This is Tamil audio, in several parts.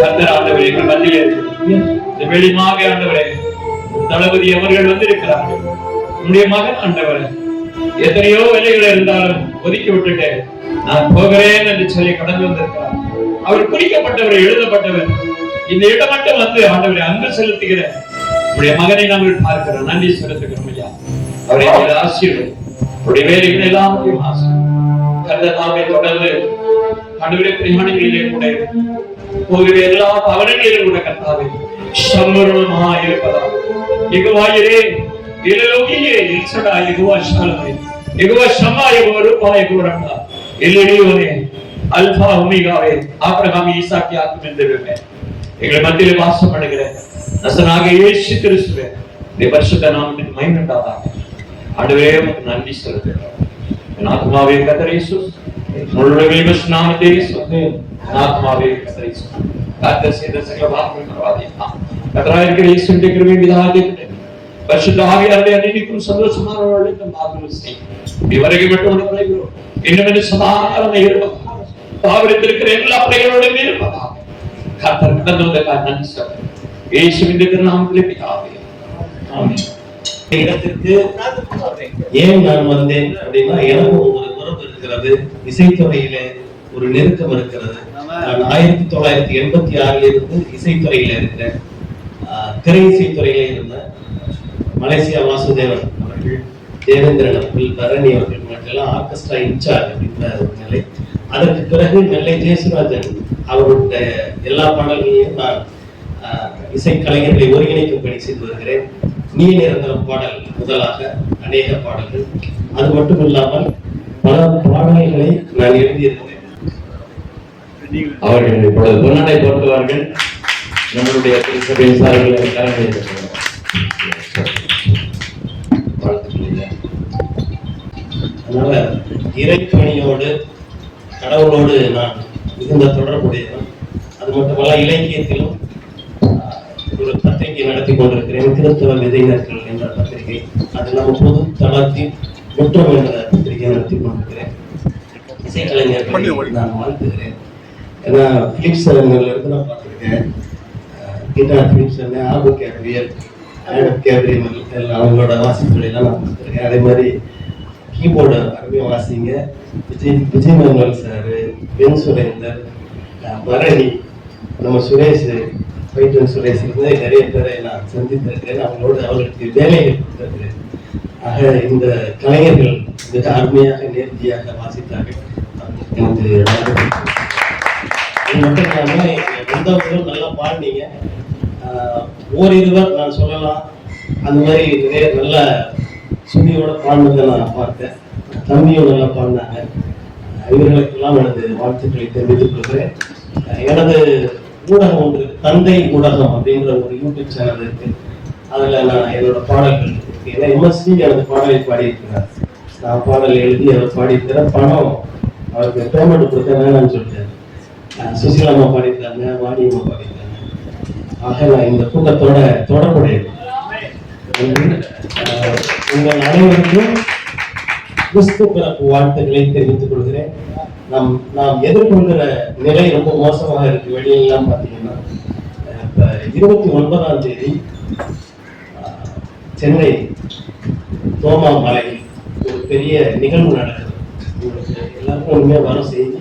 கர்த்தர் ஆண்டவரே எங்கள் மத்தியிலே இந்த வெளிமாக ஆண்டவரே தளபதி அவர்கள் வந்திருக்கிறார்கள். உன்னுடைய மகன் ஆண்டவரே எத்தனையோ வேலைகள் இருந்தாலும் ஒதுக்கி விட்டுட்டு நான் போகிறேன் என்று சொல்லி கடந்து வந்திருக்கிறார். அவர் குறிக்கப்பட்டவர், எழுதப்பட்டவர். இந்த இடம் மட்டும் வந்து ஆண்டவரை அன்பு செலுத்துகிற உடைய மகனை நாங்கள் பார்க்கிறோம். நன்றி செலுத்துகிறோம் ஐயா. அவரை ஆசீர்வதியும், அவருடைய வேலைகள் எல்லாத்தையும் கர்த்தரை தொடர்ந்து ஆண்டவரே பிரயாணங்களிலே கூட போகிற எல்லா பவனங்களிலும் கூட கர்த்தாவே சம்பூர்ணமாக இருப்பதாக யெகோவாயே எலோகியே இல்சடா யெகோவா ஷாலமே யெகோவா ஷமா யெகோவா ரூபா யெகோவா ரம்மா எல்லேயோனே அல்பா ஒமேகாவே ஆபிரகாம் ஈசாக் யாக்கோப் என்பவரே எங்கள் மத்தியிலே வாசம் பண்ணுகிற நசனாகிய இயேசு கிறிஸ்துவே இந்த பரிசுத்த நாமத்துக்கு மகிமை உண்டாவதாக. ஆண்டவரே உமக்கு நன்றி செலுத்துகிறோம். என் ஆத்மாவே கர்த்தரை ஸ்துதி, முழுவதும் இயேசு நாமத்தை ஸ்துதி. ஆத்மாவே கர்த்தரை ஸ்துதி. கர்த்தர் செய்த சகல வாக்குத்தத்தங்களாம் கர்த்தராகிய இயேசுவின் கிருபை பிதாவே பரிசுத்த ஆவியானவரே அன்னைக்கும் சந்தோஷமான வாழ்க்கை பாக்கியம் செய்யும். இதுவரைக்கும் மட்டும் விடைபெறுகிறோம். இன்னும் சமாதானம் இருப்பதாக, பாவத்திற்கிற எல்லா பிள்ளைகளோடும் இருப்பதாக கர்த்தர் கடந்து வந்ததற்காக நன்றி சொல்கிறேன். இயேசுவின் நாமத்திலே பிதாவே ஆமென். இடத்திற்கு ஏன் நான் வந்தேன் அப்படின்னா, எனக்கும் ஒரு உறவு இருக்கிறது, இசைத்துறையில ஒரு நெருக்கம் இருக்கிறது. நான் 1986 இருந்து இசைத்துறையில இருக்கிறேன். திரை இசைத்துறையில இருந்தேன். மலேசியா வாசுதேவன் அவர்கள், தேவேந்திரன் அவர்கள், தரணி அவர்கள் மட்டும் ஆர்கெஸ்ட்ரா இன்சார்ஜ் அப்படின்ற ஒரு நிலை. அதற்கு பிறகு நெல்லை ஜெயசுராஜன் அவருடைய எல்லா பாடல்களையும் நான் இசைக்கலைஞர்களை ஒருங்கிணைக்கும் பணி செய்து வருகிறேன். நீ நிரந்தரம் பாடல் முதலாக அநேக பாடல்கள், அது மட்டும் இல்லாமல் பல பாடல்களை நான் எழுதியிருக்கிறேன். அவர்கள் இப்பொழுது பொன்னாடை போட்டுவார்கள். நம்மளுடைய திருச்சபை சார்பில் கலந்து அதனால இறைப்பணியோடு கடவுளோடு நான் மிகுந்த தொடர்புடையவன். அது மட்டுமல்ல, இலக்கியத்திலும் ஒரு பத்திரிகை நடத்தி கொண்டிருக்கிறேன், கிறிஸ்தவ விதையினர்கள் என்ற பத்திரிகை. அது நம்ம பொது தளத்தில் முற்றம் என்ற பத்திரிகை நடத்தி கொண்டிருக்கிறேன். இசைக்கலைஞர்களை நான் வாழ்த்துகிறேன். ஏன்னா பிலிப்ஸ் இருந்து நான் பார்த்துருக்கேன். கிட்டார் பிலிப்ஸ், ஆபு கேப்ரியல், கேப்ரியல் எல்லாம் அவங்களோட வாசிப்புலாம் நான் பார்த்துருக்கேன். அதே மாதிரி கீபோர்டு அருமையாக வாசிங்க. விஜய் மன்வல் சார், வென் சுரேந்தர், பரணி, நம்ம சுரேஷ், பைட்டன் சுரேஷ் இருந்து நிறைய பேரை நான் சந்தித்திருக்கிறேன். அவர்களுக்கு வேலையை கொடுத்திருக்கிறேன். ஆக இந்த கலைஞர்கள் மிக அருமையாக நேர்த்தியாக வாசித்தார்கள். எனக்கு அது மட்டும் இல்லாமல் வந்தவர்களும் நல்லா பாடினீங்க. ஓரிருவர் நான் சொல்லலாம், அந்த மாதிரி நிறைய நல்ல சுதியோட பாடினதை நான் பார்த்தேன். தம்பியும் நல்லா பாடினாங்க. இவர்களுக்கெல்லாம் எனது வாழ்த்துக்களை தெரிவித்துக் கொள்கிறேன். எனது ஊடகம் ஒன்று, தந்தை ஊடகம் அப்படின்ற ஒரு யூடியூப் சேனல் இருக்கு. அதில் நான் என்னோட பாடல்கள் இருக்கு. ஏன்னா எம்எஸ்சி எனது பாடலை பாடியிருக்கிறார். நான் பாடல் எழுதி அவர் பாடியிருக்கிறேன். பணம் அவருக்கு பேமெண்ட் கொடுக்க வேணாம்னு சொல்லிட்டாரு. சுசிலாமா பாடியிருக்காங்க, வாணியம்மா பாடியிருக்காங்க. ஆக நான் இந்த கூட்டத்தோட தொடர்புடையது. உங்கள் அனைவருக்கும் கிறிஸ்து பிறப்பு வாழ்த்துக்களை தெரிவித்துக் கொள்கிறேன். நாம் எதிர்கொள்கிற நிலை ரொம்ப மோசமாக இருக்கு. வெளியெல்லாம் பார்த்தீங்கன்னா, இப்ப 29ஆம் தேதி சென்னை தோமா மலையில் ஒரு பெரிய நிகழ்வு நடக்குது. உங்களுக்கு எல்லாருக்கும் உண்மையாக வர செய்தி.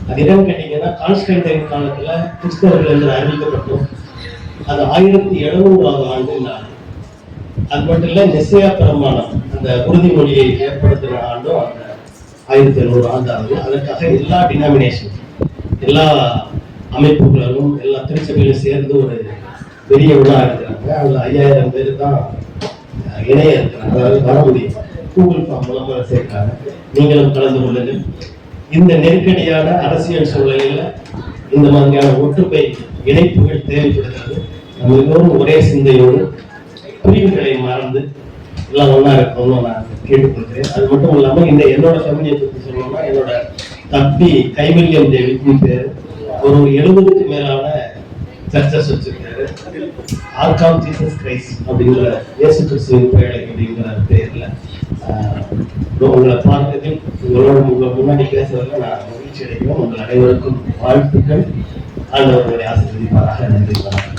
அது இடம் கேட்டீங்கன்னா, கான்ஸ்டன்டைன் காலத்துல கிறிஸ்தவர்கள் என்று அறிவிக்கப்பட்டோம். அது 1700ஆம் ஆண்டு நாள். அது மட்டும் இல்ல, நெசையா பிரமாணம் அந்த உறுதிமொழியை ஏற்படுத்தின ஆண்டும் அந்த 1700 ஆண்டாவது. அதற்காக எல்லா டினாமினேஷன், எல்லா அமைப்புகளும், எல்லா திருச்சபையிலும் சேர்ந்து ஒரு பெரிய விழா இருக்கிறாங்க. அதுல 5000 பேர் தான் இணைய இருக்கிறாங்க. அதாவது வர முடியும். கூகுள் ஃபார்ம் மூலமாக சேர்க்கிறாங்க. நீங்களும் கலந்து கொள்ளுங்கள். இந்த நெருக்கடியான அரசியல் சூழலில் இந்த மாதிரியான ஒற்றுமை இணைப்புகள் தேவைப்படுகிறது. நம்ம எல்லோரும் ஒரே சிந்தையோடு பிரிவுகளை மறந்து எல்லாம் ஒன்றா இருக்கணும்னு நான் கேட்டுக்கொள்கிறேன். அது மட்டும் இல்லாமல் இந்த என்னோட ஃபேமிலியை பற்றி சொல்லணும்னா, என்னோட தம்பி கைவல்யம் தேவிக்கு பேர் ஒரு 70க்கு மேலான சர்ச்சஸ் வச்சிருக்காரு. ஆர்க் ஆஃப் ஜீசஸ் கிரைஸ்ட் அப்படிங்கிற இயேசு கிறிஸ்துவின் பேழை அப்படிங்கிற பேர்ல உங்களை பார்த்ததில் உங்களோட முன்னாடி பேசுவதில் நான் மகிழ்ச்சி அடைகிறேன். உங்கள் அனைவருக்கும் வாழ்த்துக்கள். ஆண்டவர்களை ஆசீர்வதிப்பாராக. நன்றி. வணக்கம்.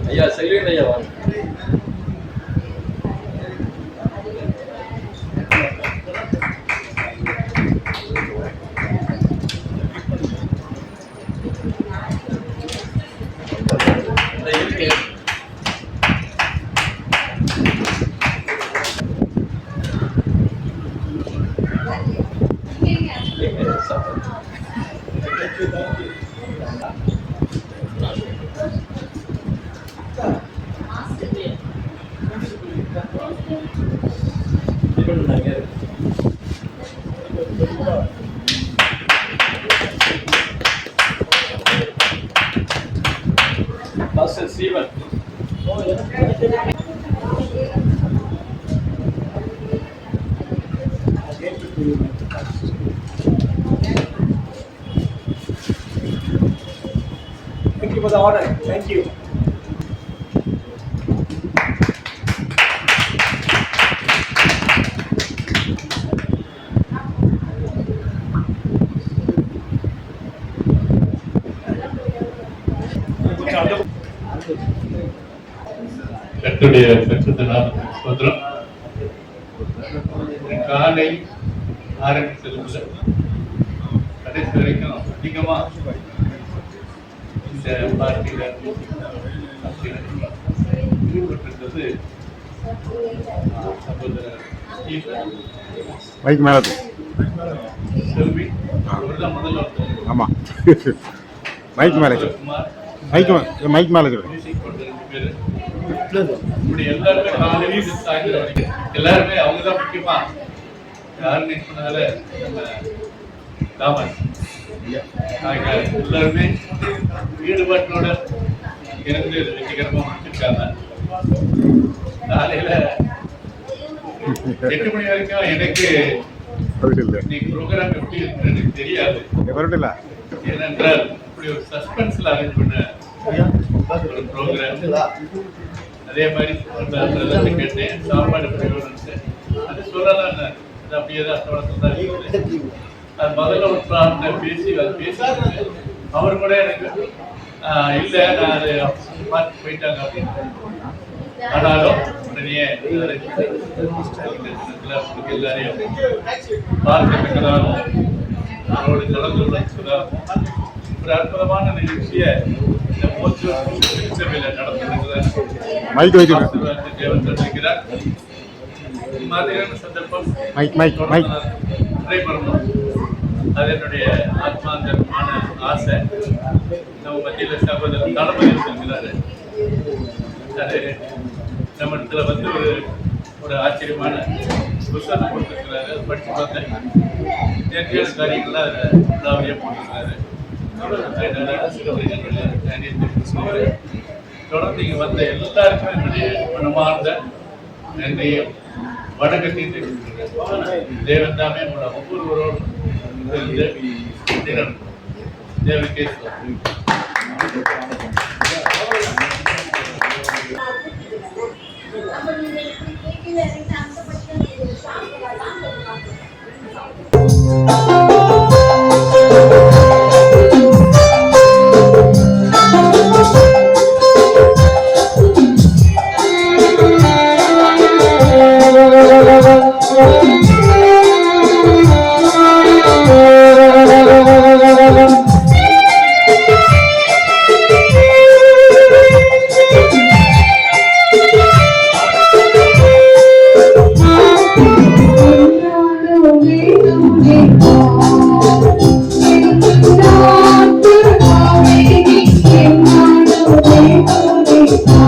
ஐயா செல்வன் ஐயா வாங்க. Pastor Stephen. Thank you for the honor. Thank you. கர்த்தருடைய பரிசுத்த நாமத்துக்கு ஸ்தோத்திரம். காலை ஆரம்பித்ததுல கடைசி வரைக்கும் அதிகமா இந்த பார்ட்டியில ஈடுபட்டிருந்தது சகோதரர் மைக் மேல செல்வி. அவர்தான் முதல்ல வந்தார். ஆமா மைக் மேல குமார், மைக் மேல இருக்கு. மியூசிக் போட்டு 2 பேரு. இப்படி எல்லாருமே காலையில சாயந்தரம் வரைக்கும் எல்லாருமே அவங்கதான் முக்கியமா. யாருன்னு சொன்னால நம்ம தாமஸ் எல்லாருமே ஈடுபாட்டோட இருந்து வெற்றிகரமா முடிச்சிருக்காங்க. காலையில 8 மணி வரைக்கும் எனக்கு இன்னைக்கு ப்ரோக்ராம் எப்படி இருக்குன்னு எனக்கு தெரியாது. ஏனென்றால் இப்படி ஒரு சஸ்பென்ஸ்ல அரேஞ்ச் பண்ண ஒரு ப்ரோக்ராம். அதே மாதிரி கேட்டேன் சாப்பாடு அது சொல்லலாம். அது அப்படியே தான் அட்டவணத்தில் தான் இருக்குது. அது முதல்ல ஒரு ப்ராப்ளம் பேசி அவர் கூட எனக்கு இல்லை நான் அது பார்த்து போயிட்டாங்க அப்படின்னு. ஆனாலும் உடனே எல்லாரையும் பார்க்கறதுக்காகவும் அவரோட கலந்து கொள்வதற்காகவும் ஒரு அற்புதமான நிகழ்ச்சியை இந்த சபையில நடத்திருக்கிறார். மாதிரியான சந்தர்ப்பம் நடைபெறணும். அது என்னுடைய ஆத்மாந்தரமான ஆசை. நம்ம மத்தியில சகோதரர் தளபதி இருக்கிறாரு. அது நம்ம இடத்துல வந்து ஒரு ஆச்சரியமான புத்தகம் கொடுத்துருக்கிறாரு. அதை படிச்சு பார்த்தேன். இயற்கையான காரியங்கள்லாம் அதில் போட்டிருக்கிறாரு. தொடர்ந்து இங்க வந்த எல்லாருக்கும் என்னுடைய மனமார்ந்த நன்றியும் வணக்கத்தையும் தெரிவிக்கிறேன். தேவன் தாமே ஒவ்வொருவரோடும் தேவனுக்கே Thank you.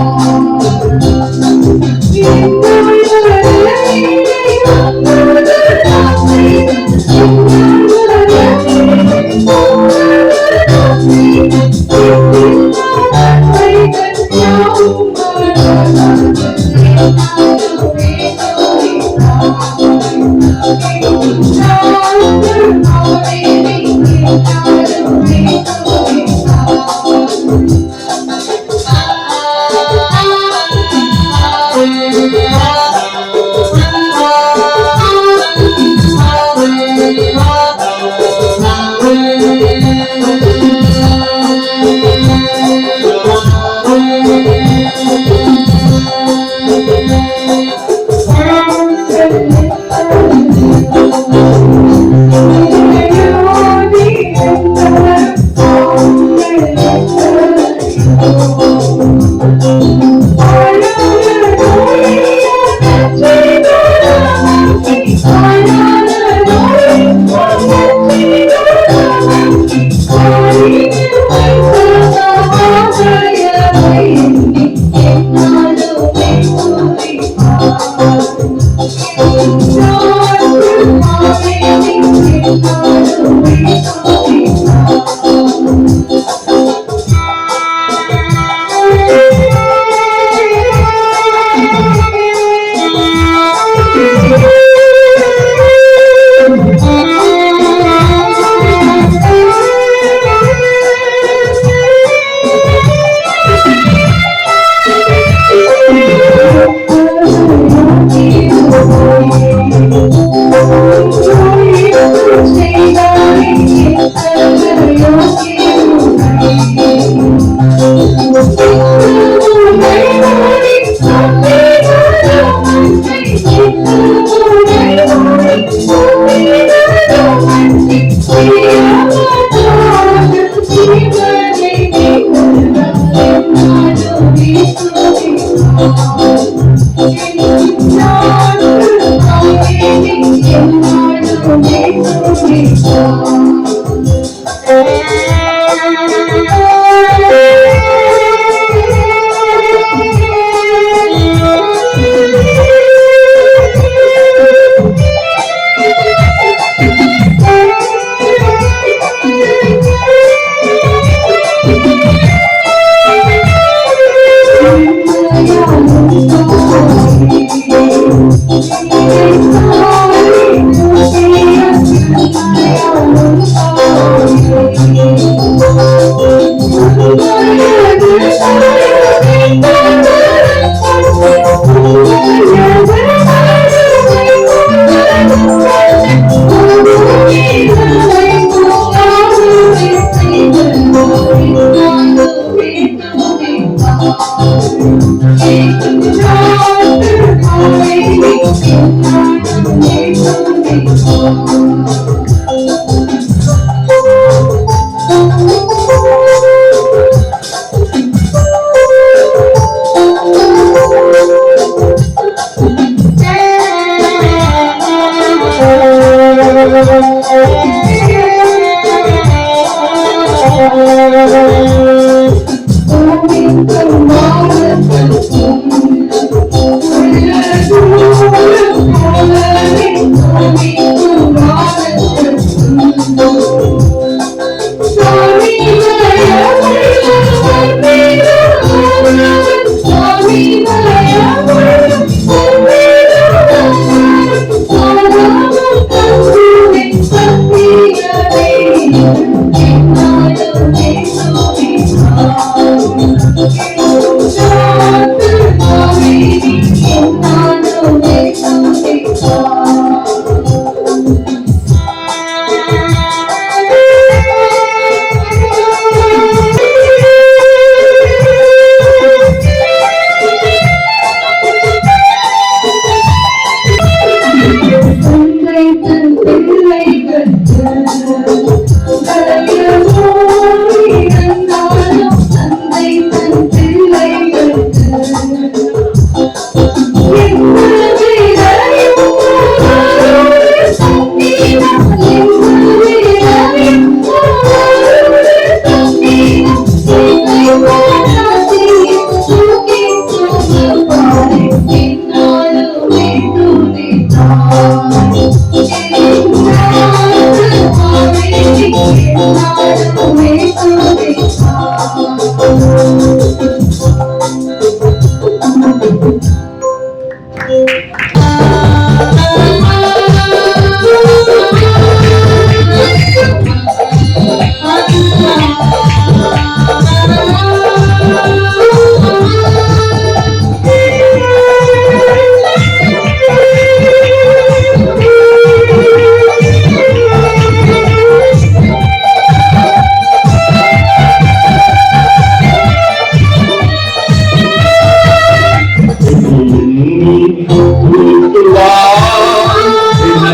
la la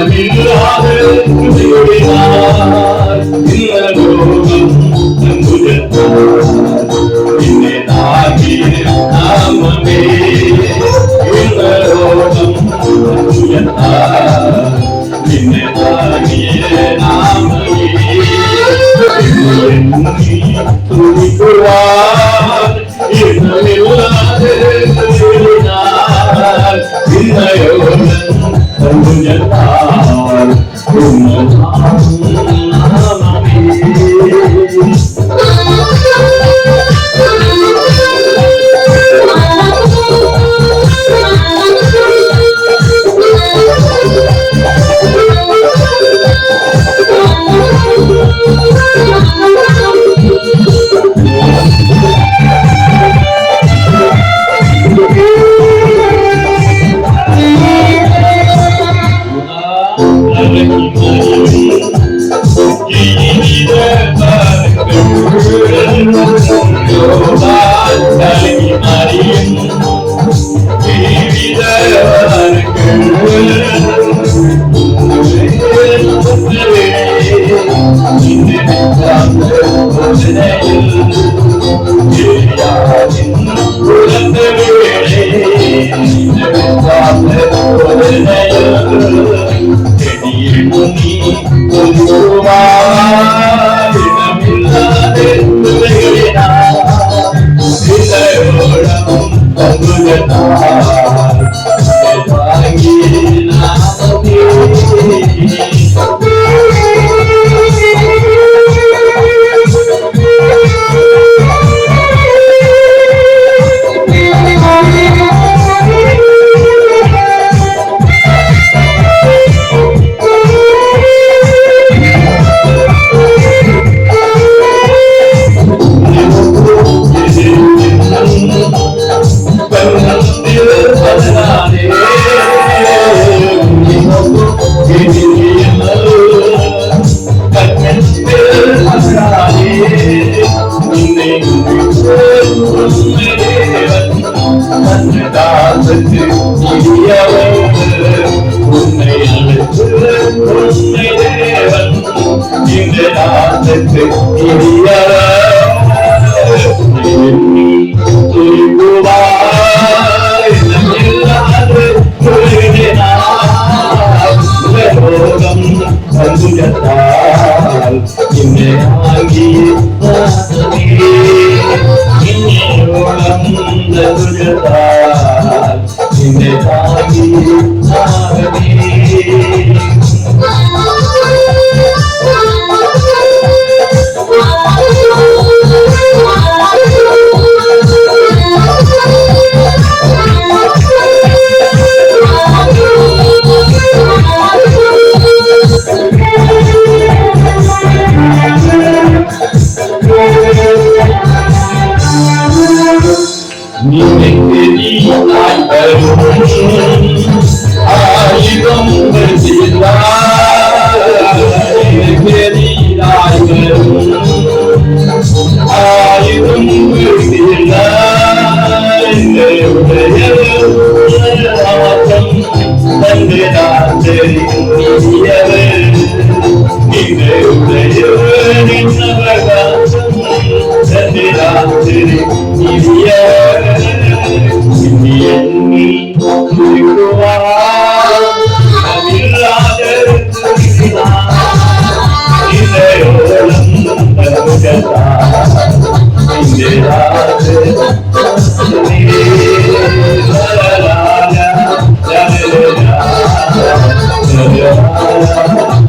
la la